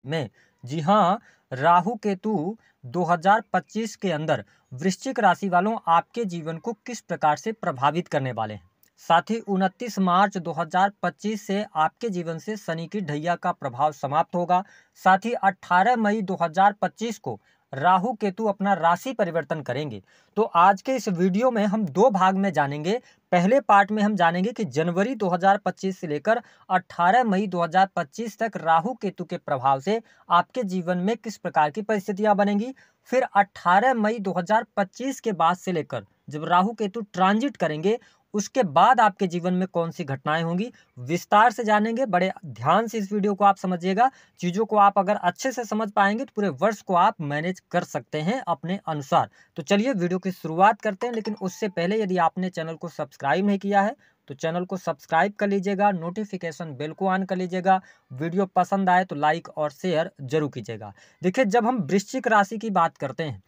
में। जी हाँ, राहु केतु 2025 के अंदर वृश्चिक राशि वालों आपके जीवन को किस प्रकार से प्रभावित करने वाले हैं। साथ ही 29 मार्च 2025 से आपके जीवन से शनि की ढैया का प्रभाव समाप्त होगा। साथ ही 18 मई 2025 को राहु केतु अपना राशि परिवर्तन करेंगे। तो आज के इस वीडियो में हम दो भाग में जानेंगे। पहले पार्ट में हम जानेंगे कि जनवरी 2025 से लेकर 18 मई 2025 तक राहु केतु के प्रभाव से आपके जीवन में किस प्रकार की परिस्थितियां बनेंगी। फिर 18 मई 2025 के बाद से लेकर जब राहु केतु ट्रांजिट करेंगे उसके बाद आपके जीवन में कौन सी घटनाएं होंगी, विस्तार से जानेंगे। बड़े ध्यान से इस वीडियो को आप समझिएगा। चीज़ों को आप अगर अच्छे से समझ पाएंगे तो पूरे वर्ष को आप मैनेज कर सकते हैं अपने अनुसार। तो चलिए वीडियो की शुरुआत करते हैं, लेकिन उससे पहले यदि आपने चैनल को सब्सक्राइब नहीं किया है तो चैनल को सब्सक्राइब कर लीजिएगा, नोटिफिकेशन बेल को ऑन कर लीजिएगा। वीडियो पसंद आए तो लाइक और शेयर जरूर कीजिएगा। देखिए, जब हम वृश्चिक राशि की बात करते हैं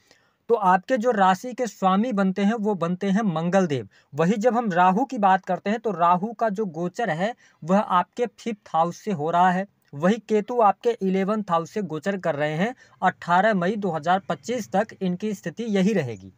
तो आपके जो राशि के स्वामी बनते हैं वो बनते हैं मंगल देव। वही जब हम राहु की बात करते हैं तो राहु का जो गोचर है वह आपके 5th हाउस से हो रहा है। वही केतु आपके 11th हाउस से गोचर कर रहे हैं। 18 मई 2025 तक इनकी स्थिति यही रहेगी।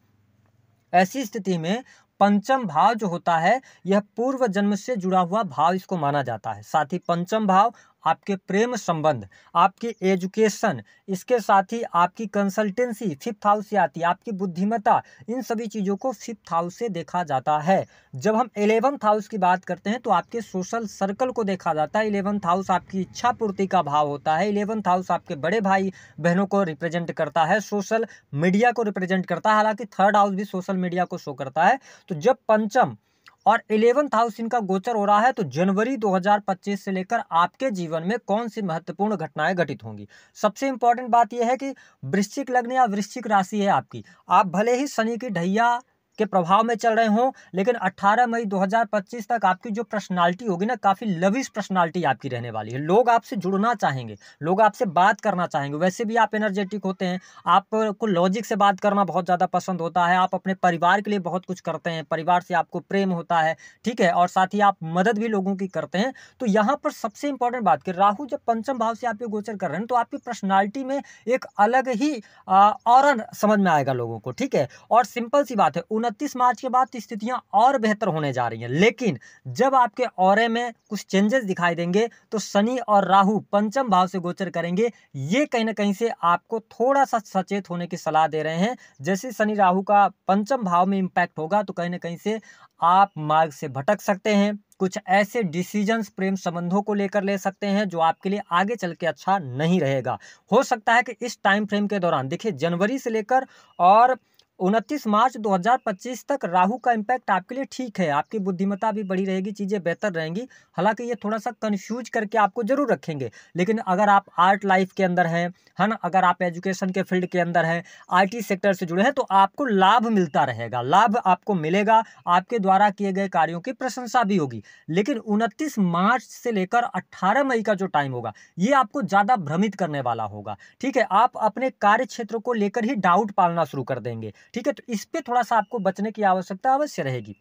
ऐसी स्थिति में पंचम भाव जो होता है यह पूर्व जन्म से जुड़ा हुआ भाव इसको माना जाता है। साथ ही पंचम भाव आपके प्रेम संबंध, आपकी एजुकेशन, इसके साथ ही आपकी कंसल्टेंसी 5th हाउस से आती है, आपकी बुद्धिमत्ता, इन सभी चीज़ों को 5th हाउस से देखा जाता है। जब हम 11th हाउस की बात करते हैं तो आपके सोशल सर्कल को देखा जाता है। 11th हाउस आपकी इच्छा पूर्ति का भाव होता है। 11th हाउस आपके बड़े भाई बहनों को रिप्रेजेंट करता है, सोशल मीडिया को रिप्रेजेंट करता है। हालांकि 3rd हाउस भी सोशल मीडिया को शो करता है। तो जब पंचम और 11th हाउस इनका गोचर हो रहा है तो जनवरी 2025 से लेकर आपके जीवन में कौन सी महत्वपूर्ण घटनाएं घटित होंगी। सबसे इंपॉर्टेंट बात यह है कि वृश्चिक लग्न या वृश्चिक राशि है आपकी, आप भले ही शनि की ढैया के प्रभाव में चल रहे हो, लेकिन 18 मई 2025 तक आपकी जो पर्सनालिटी होगी ना, काफी लविश पर्सनालिटी आपकी रहने वाली है। लोग आपसे जुड़ना चाहेंगे, लोग आपसे बात करना चाहेंगे। वैसे भी आप एनर्जेटिक होते हैं, आपको लॉजिक से बात करना बहुत ज्यादा पसंद होता है, आप अपने परिवार के लिए बहुत कुछ करते हैं, परिवार से आपको प्रेम होता है, ठीक है, और साथ ही आप मदद भी लोगों की करते हैं। तो यहाँ पर सबसे इंपॉर्टेंट बात कि राहु जब पंचम भाव से आपके गोचर कर रहे हैं तो आपकी पर्सनालिटी में एक अलग ही ऑरा समझ में आएगा लोगों को, ठीक है। और सिंपल सी बात है, 29 मार्च के बाद स्थितियां और बेहतर होने जा रही हैं। लेकिन जब आपके ऑरे में कुछ चेंजेस दिखाई देंगे तो शनि और राहु पंचम भाव से गोचर करेंगे। ये कहीं ना कहीं से आपको थोड़ा सा सचेत होने की सलाह दे रहे हैं। जैसे शनि राहु का पंचम भाव में इंपैक्ट होगा तो कहीं ना कहीं से आप मार्ग से भटक सकते हैं। कुछ ऐसे डिसीजंस प्रेम संबंधों को लेकर ले सकते हैं जो आपके लिए आगे चल के अच्छा नहीं रहेगा। हो सकता है कि इस टाइम फ्रेम के दौरान, देखिए, जनवरी से लेकर और 29 मार्च 2025 तक राहु का इम्पैक्ट आपके लिए ठीक है। आपकी बुद्धिमत्ता भी बढ़ी रहेगी, चीज़ें बेहतर रहेंगी। हालांकि ये थोड़ा सा कंफ्यूज करके आपको जरूर रखेंगे, लेकिन अगर आप आर्ट लाइफ के अंदर हैं, है ना, अगर आप एजुकेशन के फील्ड के अंदर हैं, आईटी सेक्टर से जुड़े हैं, तो आपको लाभ मिलता रहेगा, लाभ आपको मिलेगा। आपके द्वारा किए गए कार्यों की प्रशंसा भी होगी। लेकिन 29 मार्च से लेकर 18 मई का जो टाइम होगा ये आपको ज़्यादा भ्रमित करने वाला होगा, ठीक है। आप अपने कार्य क्षेत्र को लेकर ही डाउट पालना शुरू कर देंगे, ठीक है। तो इस पे थोड़ा सा आपको बचने की आवश्यकता अवश्य रहेगी,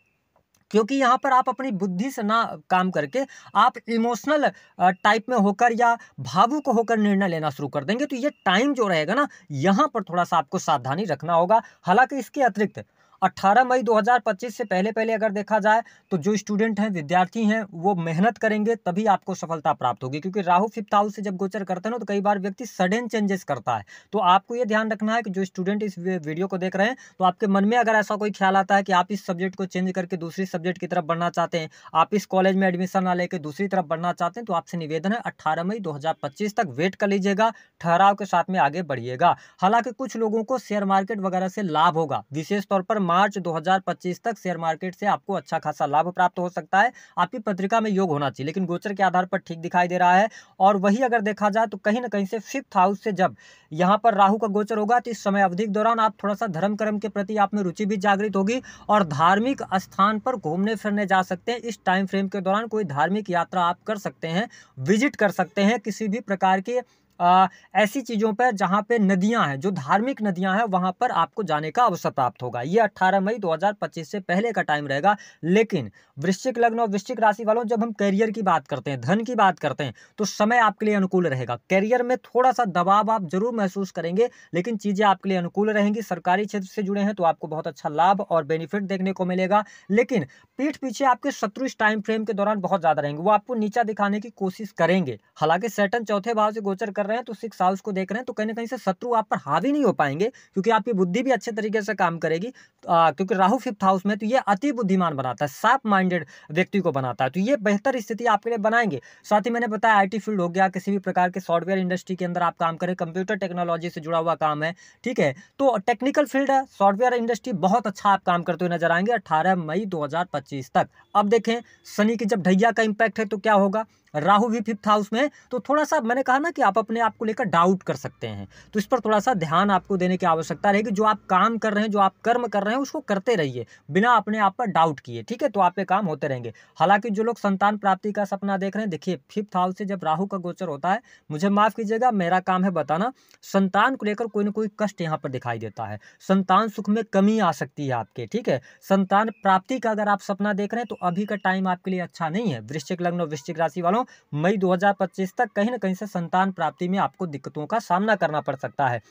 क्योंकि यहाँ पर आप अपनी बुद्धि से ना काम करके आप इमोशनल टाइप में होकर या भावुक होकर निर्णय लेना शुरू कर देंगे। तो ये टाइम जो रहेगा ना, यहाँ पर थोड़ा सा आपको सावधानी रखना होगा। हालांकि इसके अतिरिक्त 18 मई 2025 से पहले पहले अगर देखा जाए तो जो स्टूडेंट हैं, विद्यार्थी हैं, वो मेहनत करेंगे तभी आपको सफलता प्राप्त होगी। क्योंकि राहु 5th हाउस से जब गोचर करते हैं ना तो कई बार व्यक्ति सडन चेंजेस करता है। तो आपको ये ध्यान रखना है कि जो स्टूडेंट इस वीडियो को देख रहे हैं तो आपके मन में अगर ऐसा कोई ख्याल आता है कि आप इस सब्जेक्ट को चेंज करके दूसरी सब्जेक्ट की तरफ बढ़ना चाहते हैं, आप इस कॉलेज में एडमिशन ना लेकर दूसरी तरफ बढ़ना चाहते हैं, तो आपसे निवेदन है 18 मई 2025 तक वेट कर लीजिएगा, ठहराव के साथ में आगे बढ़िएगा। हालांकि कुछ लोगों को शेयर मार्केट वगैरह से लाभ होगा, विशेष तौर पर मार्च 2025 तक शेयर मार्केट से आपको अच्छा खासा लाभ प्राप्त हो सकता है। आपकी पत्रिका में योग होना चाहिए, लेकिन गोचर के आधार पर ठीक दिखाई दे रहा है। और वही अगर देखा जाए तो कहीं ना कहीं से 5th हाउस से जब यहाँ पर राहु का गोचर होगा तो इस समय अवधि के दौरान आप थोड़ा सा धर्म कर्म के प्रति आप में रुचि भी जागृत होगी और धार्मिक स्थान पर घूमने फिरने जा सकते हैं। इस टाइम फ्रेम के दौरान कोई धार्मिक यात्रा आप कर सकते हैं, विजिट कर सकते हैं, किसी भी प्रकार के ऐसी चीज़ों पर जहाँ पे नदियाँ हैं, जो धार्मिक नदियाँ हैं, वहाँ पर आपको जाने का अवसर प्राप्त होगा। ये 18 मई 2025 से पहले का टाइम रहेगा। लेकिन वृश्चिक लग्न और वृश्चिक राशि वालों, जब हम करियर की बात करते हैं, धन की बात करते हैं, तो समय आपके लिए अनुकूल रहेगा। करियर में थोड़ा-सा दबाव आप ज़रूर महसूस करेंगे, लेकिन चीज़ें आपके लिए अनुकूल रहेंगी। सरकारी क्षेत्र से जुड़े हैं तो आपको बहुत अच्छा लाभ और बेनिफिट देखने को मिलेगा। लेकिन पीठ पीछे आपके शत्रु इस टाइम फ्रेम के दौरान बहुत ज़्यादा रहेंगे। वो आपको नीचा दिखाने की कोशिश करेंगे। हालाँकि सैटर्न चौथे भाव से गोचर कर रहे हैं, तो 6th हाउस को देख रहे हैं, तो कहीं न कहीं से शत्रु आप पर हावी नहीं हो पाएँगे, क्योंकि आपकी बुद्धि भी अच्छे तरीके से काम करेगी। क्योंकि राहु 5th हाउस में, तो ये अति बुद्धिमान बनाता है, शार्प माइंडेड व्यक्ति को बनाता है, तो ये बेहतर स्थिति आपके लिए बनाएँगे। साथ ही मैंने बताया आईटी फील्ड हो गया, किसी भी प्रकार के सॉफ्टवेयर इंडस्ट्री के अंदर आप काम करें, कंप्यूटर टेक्नोलॉजी से जुड़ा हुआ काम है, ठीक है? तो टेक्निकल फील्ड है, सॉफ्टवेयर इंडस्ट्री, बहुत अच्छा आप काम करते हुए नजर आएँगे 18 मई 2025 तक। अब देखें, शनि की जब ढैया का इम्पैक्ट है तो क्या होगा? राहु भी 5th हाउस में है, तो थोड़ा-सा मैंने कहा ना कि आप अपने आप को लेकर डाउट कर सकते हैं। तो इस पर थोड़ा-सा ध्यान आपको देने की आवश्यकता रहेगी। जो आप काम कर रहे हैं, जो आप कर्म कर रहे हैं, उसको करते रहिए, बिना अपने आप पर डाउट किए, ठीक है? तो आपके काम होते रहेंगे। हालाँकि जो लोग संतान प्राप्ति का सपना देख रहे हैं, देखिए 5th हाउस से जब राहु का गोचर होता है, मुझे माफ़ कीजिएगा, मेरा काम है बताना, संतान को लेकर कोई न कोई कष्ट यहाँ पर दिखाई देता है। संतान सुख में कमी आ सकती है आपके, ठीक है? संतान प्राप्ति का अगर आप सपना देख रहे हैं, तो अभी का टाइम आपके लिए अच्छा नहीं है। वृश्चिक लग्न और वृश्चिक राशि वालों, मई 2025 तक कहीं न कहीं से संतान प्राप्ति में आपको दिक्कतों का सामना करना पड़ सकता है।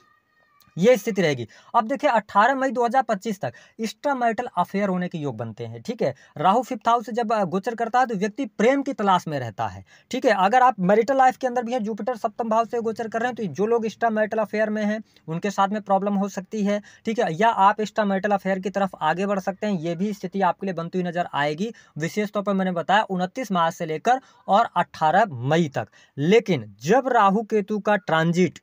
ये स्थिति रहेगी। अब देखिए 18 मई 2025 तक एक्स्ट्रा मैरिटल अफेयर होने के योग बनते हैं, ठीक है? राहु 5th हाउस से जब गोचर करता है, तो व्यक्ति प्रेम की तलाश में रहता है, ठीक है? अगर आप मैरिटल लाइफ के अंदर भी हैं, जुपिटर 7th भाव से गोचर कर रहे हैं, तो जो लोग एक्स्ट्रा मैरिटल अफेयर में हैं, उनके साथ में प्रॉब्लम हो सकती है, ठीक है? या आप एक्स्ट्रा मैरिटल अफेयर की तरफ आगे बढ़ सकते हैं, ये भी स्थिति आपके लिए बनती हुई नजर आएगी। विशेष तौर पर मैंने बताया 29 मार्च से लेकर और 18 मई तक। लेकिन जब राहु केतु का ट्रांजिट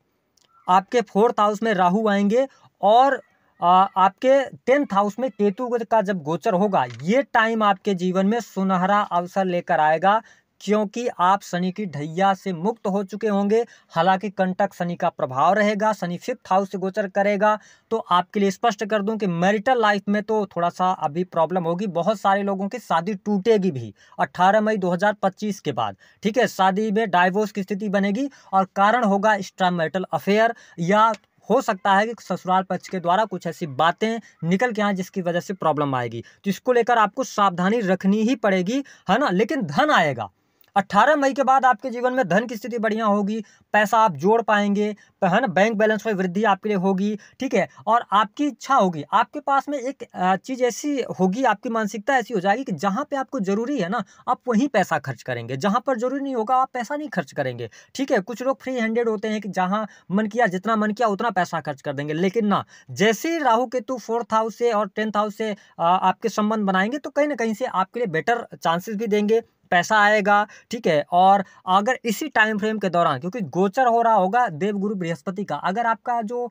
आपके 4th हाउस में राहु आएंगे और आपके 10th हाउस में केतु का जब गोचर होगा, ये टाइम आपके जीवन में सुनहरा अवसर लेकर आएगा, क्योंकि आप शनि की ढैया से मुक्त हो चुके होंगे। हालांकि कंटक शनि का प्रभाव रहेगा, शनि 5th हाउस से गोचर करेगा, तो आपके लिए स्पष्ट कर दूं कि मैरिटल लाइफ में तो थोड़ा सा अभी प्रॉब्लम होगी। बहुत सारे लोगों की शादी टूटेगी भी 18 मई 2025 के बाद, ठीक है? शादी में डाइवोर्स की स्थिति बनेगी और कारण होगा एक्स्ट्रा मैरिटल अफेयर, या हो सकता है कि ससुराल पक्ष के द्वारा कुछ ऐसी बातें निकल के आए जिसकी वजह से प्रॉब्लम आएगी। तो इसको लेकर आपको सावधानी रखनी ही पड़ेगी, है ना? लेकिन धन आएगा 18 मई के बाद, आपके जीवन में धन की स्थिति बढ़िया होगी, पैसा आप जोड़ पाएंगे, है ना? बैंक बैलेंस में वृद्धि आपके लिए होगी, ठीक है? और आपकी इच्छा होगी, आपके पास में एक चीज़ ऐसी होगी, आपकी मानसिकता ऐसी हो जाएगी कि जहाँ पे आपको जरूरी है ना, आप वहीं पैसा खर्च करेंगे, जहाँ पर जरूरी नहीं होगा आप पैसा नहीं खर्च करेंगे, ठीक है? कुछ लोग फ्री हैंडेड होते हैं कि जहाँ मन किया, जितना मन किया उतना पैसा खर्च कर देंगे। लेकिन ना, जैसे ही राहु केतु 4th हाउस से और 10th हाउस से आपके संबंध बनाएंगे, तो कहीं ना कहीं से आपके लिए बेटर चांसेस भी देंगे, पैसा आएगा, ठीक है? और अगर इसी टाइम फ्रेम के दौरान, क्योंकि गोचर हो रहा होगा देवगुरु बृहस्पति का, अगर आपका जो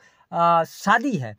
शादी है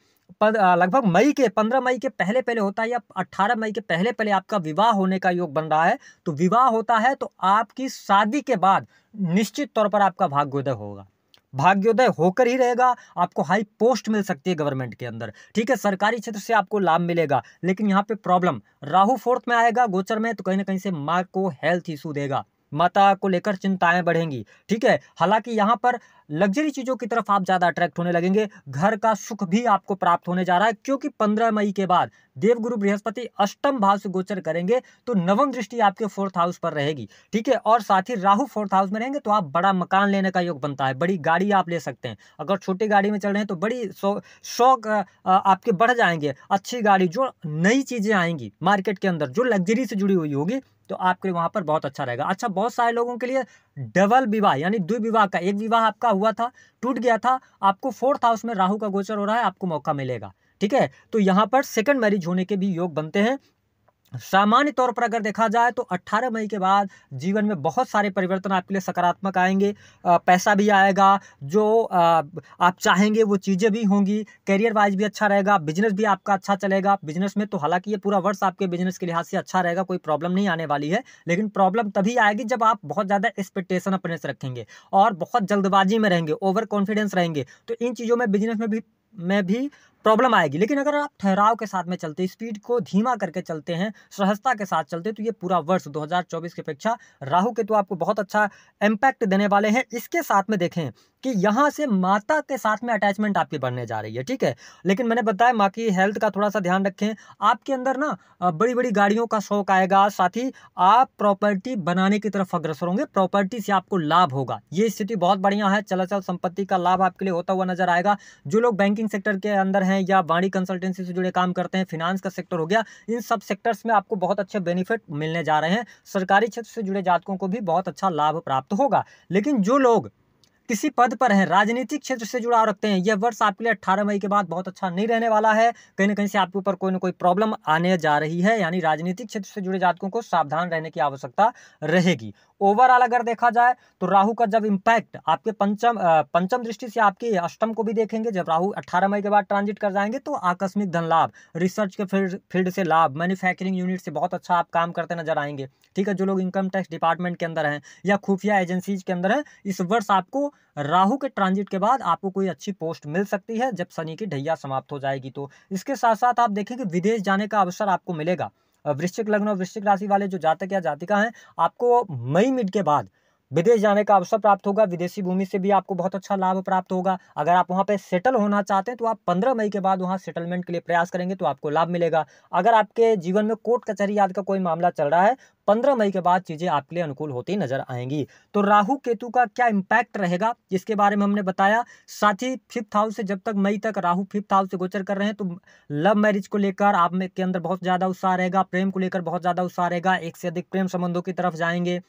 लगभग मई के 15 मई के पहले पहले होता है, या 18 मई के पहले पहले आपका विवाह होने का योग बन रहा है, तो विवाह होता है तो आपकी शादी के बाद निश्चित तौर पर आपका भाग्योदय होगा, भाग्योदय होकर ही रहेगा। आपको हाई पोस्ट मिल सकती है गवर्नमेंट के अंदर, ठीक है? सरकारी क्षेत्र से आपको लाभ मिलेगा। लेकिन यहाँ पे प्रॉब्लम, राहु 4th में आएगा गोचर में, तो कहीं ना कहीं से माँ को हेल्थ इशू देगा, माता को लेकर चिंताएं बढ़ेंगी, ठीक है? हालांकि यहाँ पर लग्जरी चीजों की तरफ आप ज्यादा अट्रैक्ट होने लगेंगे, घर का सुख भी आपको प्राप्त होने जा रहा है, क्योंकि 15 मई के बाद देवगुरु बृहस्पति अष्टम भाव से गोचर करेंगे, तो नवम दृष्टि आपके 4th हाउस पर रहेगी, ठीक है? और साथ ही राहु 4th हाउस में रहेंगे, तो आप बड़ा मकान लेने का योग बनता है, बड़ी गाड़ी आप ले सकते हैं। अगर छोटी गाड़ी में चल रहे हैं तो बड़ी शौक आपके बढ़ जाएंगे, अच्छी गाड़ी, जो नई चीजें आएंगी मार्केट के अंदर, जो लग्जरी से जुड़ी हुई होगी, तो आपके लिए वहां पर बहुत अच्छा रहेगा। अच्छा, बहुत सारे लोगों के लिए डबल विवाह यानी द्विविवाह का, एक विवाह आपका हुआ था, टूट गया था, आपको 4th हाउस में राहु का गोचर हो रहा है, आपको मौका मिलेगा, ठीक है? तो यहाँ पर सेकंड मैरिज होने के भी योग बनते हैं। सामान्य तौर पर अगर देखा जाए तो 18 मई के बाद जीवन में बहुत सारे परिवर्तन आपके लिए सकारात्मक आएंगे, पैसा भी आएगा, जो आप चाहेंगे वो चीज़ें भी होंगी, करियर वाइज भी अच्छा रहेगा, बिजनेस भी आपका अच्छा चलेगा। बिजनेस में तो हालांकि ये पूरा वर्ष आपके बिजनेस के लिहाज से अच्छा रहेगा, कोई प्रॉब्लम नहीं आने वाली है, लेकिन प्रॉब्लम तभी आएगी जब आप बहुत ज़्यादा एक्सपेक्टेशन अपने से रखेंगे और बहुत जल्दबाजी में रहेंगे, ओवर कॉन्फिडेंस रहेंगे, तो इन चीज़ों में बिजनेस में भी प्रॉब्लम आएगी। लेकिन अगर आप ठहराव के साथ में चलते, स्पीड को धीमा करके चलते हैं, सहजता के साथ चलते, तो ये पूरा वर्ष 2024 की अपेक्षा राहु केतु आपको बहुत अच्छा इम्पैक्ट देने वाले हैं। इसके साथ में देखें कि यहाँ से माता के साथ में अटैचमेंट आपकी बढ़ने जा रही है, ठीक है। लेकिन मैंने बताया माँ की हेल्थ का थोड़ा सा ध्यान रखें। आपके अंदर ना बड़ी बड़ी गाड़ियों का शौक आएगा, साथ ही आप प्रॉपर्टी बनाने की तरफ अग्रसर होंगे, प्रॉपर्टी से आपको लाभ होगा। ये स्थिति बहुत बढ़िया है, चल अचल संपत्ति का लाभ आपके लिए होता हुआ नजर आएगा। जो लोग बैंकिंग सेक्टर के अंदर हैं या वाणी कंसल्टेंसी से जुड़े काम करते हैं, फिनांस का सेक्टर हो गया, इन सब सेक्टर्स में आपको बहुत अच्छे बेनिफिट मिलने जा रहे हैं। सरकारी क्षेत्र से जुड़े जातकों को भी बहुत अच्छा लाभ प्राप्त होगा। लेकिन जो लोग किसी पद पर हैं, राजनीतिक क्षेत्र से जुड़ाव रखते हैं, यह वर्ष आपके लिए 18 मई के बाद बहुत अच्छा नहीं रहने वाला है। कहीं ना कहीं से आपके ऊपर कोई ना कोई प्रॉब्लम आने जा रही है, यानी राजनीतिक क्षेत्र से जुड़े जातकों को सावधान रहने की आवश्यकता रहेगी। ओवरऑल अगर देखा जाए तो राहु का जब इम्पैक्ट आपके पंचम दृष्टि से आपके अष्टम को भी देखेंगे, जब राहु 18 मई के बाद ट्रांजिट कर जाएंगे तो आकस्मिक धन लाभ, रिसर्च के फील्ड से लाभ, मैन्युफैक्चरिंग यूनिट से बहुत अच्छा आप काम करते नजर आएंगे, ठीक है। जो लोग इनकम टैक्स डिपार्टमेंट के अंदर हैं या खुफिया एजेंसीज के अंदर हैं, इस वर्ष आपको राहु के ट्रांजिट के बाद आपको कोई अच्छी पोस्ट मिल सकती है जब शनि की ढैया समाप्त हो जाएगी। तो इसके साथ साथ आप देखें कि विदेश जाने का अवसर आपको मिलेगा। वृश्चिक लग्न और वृश्चिक राशि वाले जो जातक या जातिका हैं, आपको मई मिड के बाद विदेश जाने का अवसर प्राप्त होगा। विदेशी भूमि से भी आपको बहुत अच्छा लाभ प्राप्त होगा। अगर आप वहां पे सेटल होना चाहते हैं तो आप 15 मई के बाद वहां सेटलमेंट के लिए प्रयास करेंगे तो आपको लाभ मिलेगा। अगर आपके जीवन में कोर्ट कचहरी आदि का कोई मामला चल रहा है, 15 मई के बाद चीजें आपके लिए अनुकूल होती नजर आएंगी। तो राहु केतु का क्या इंपैक्ट रहेगा इसके बारे में हमने बताया। साथ ही 5th हाउस से जब तक मई तक राहु 5th हाउस से गोचर कर रहे हैं तो लव मैरिज को लेकर आप में के अंदर बहुत ज्यादा उत्साह रहेगा, प्रेम को लेकर बहुत ज्यादा उत्साह रहेगा, एक से अधिक प्रेम संबंधों की तरफ जाएंगे।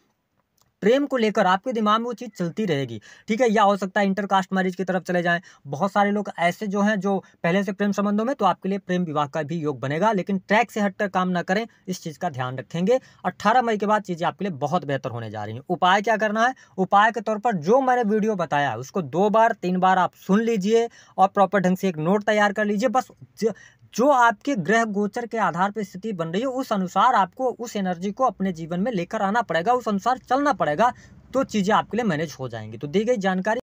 प्रेम को लेकर आपके दिमाग में वो चीज चलती रहेगी, ठीक है। या हो सकता है इंटरकास्ट मैरिज की तरफ चले जाएं। बहुत सारे लोग ऐसे जो हैं जो पहले से प्रेम संबंधों में, तो आपके लिए प्रेम विवाह का भी योग बनेगा। लेकिन ट्रैक से हटकर काम ना करें, इस चीज का ध्यान रखेंगे। 18 मई के बाद चीजें आपके लिए बहुत बेहतर होने जा रही हैं। उपाय क्या करना है? उपाय के तौर पर जो मैंने वीडियो बताया उसको 2 बार 3 बार आप सुन लीजिए और प्रॉपर ढंग से एक नोट तैयार कर लीजिए। बस जो आपके ग्रह गोचर के आधार पर स्थिति बन रही है, उस अनुसार आपको उस एनर्जी को अपने जीवन में लेकर आना पड़ेगा, उस अनुसार चलना पड़ेगा, तो चीजें आपके लिए मैनेज हो जाएंगी। तो दी गई जानकारी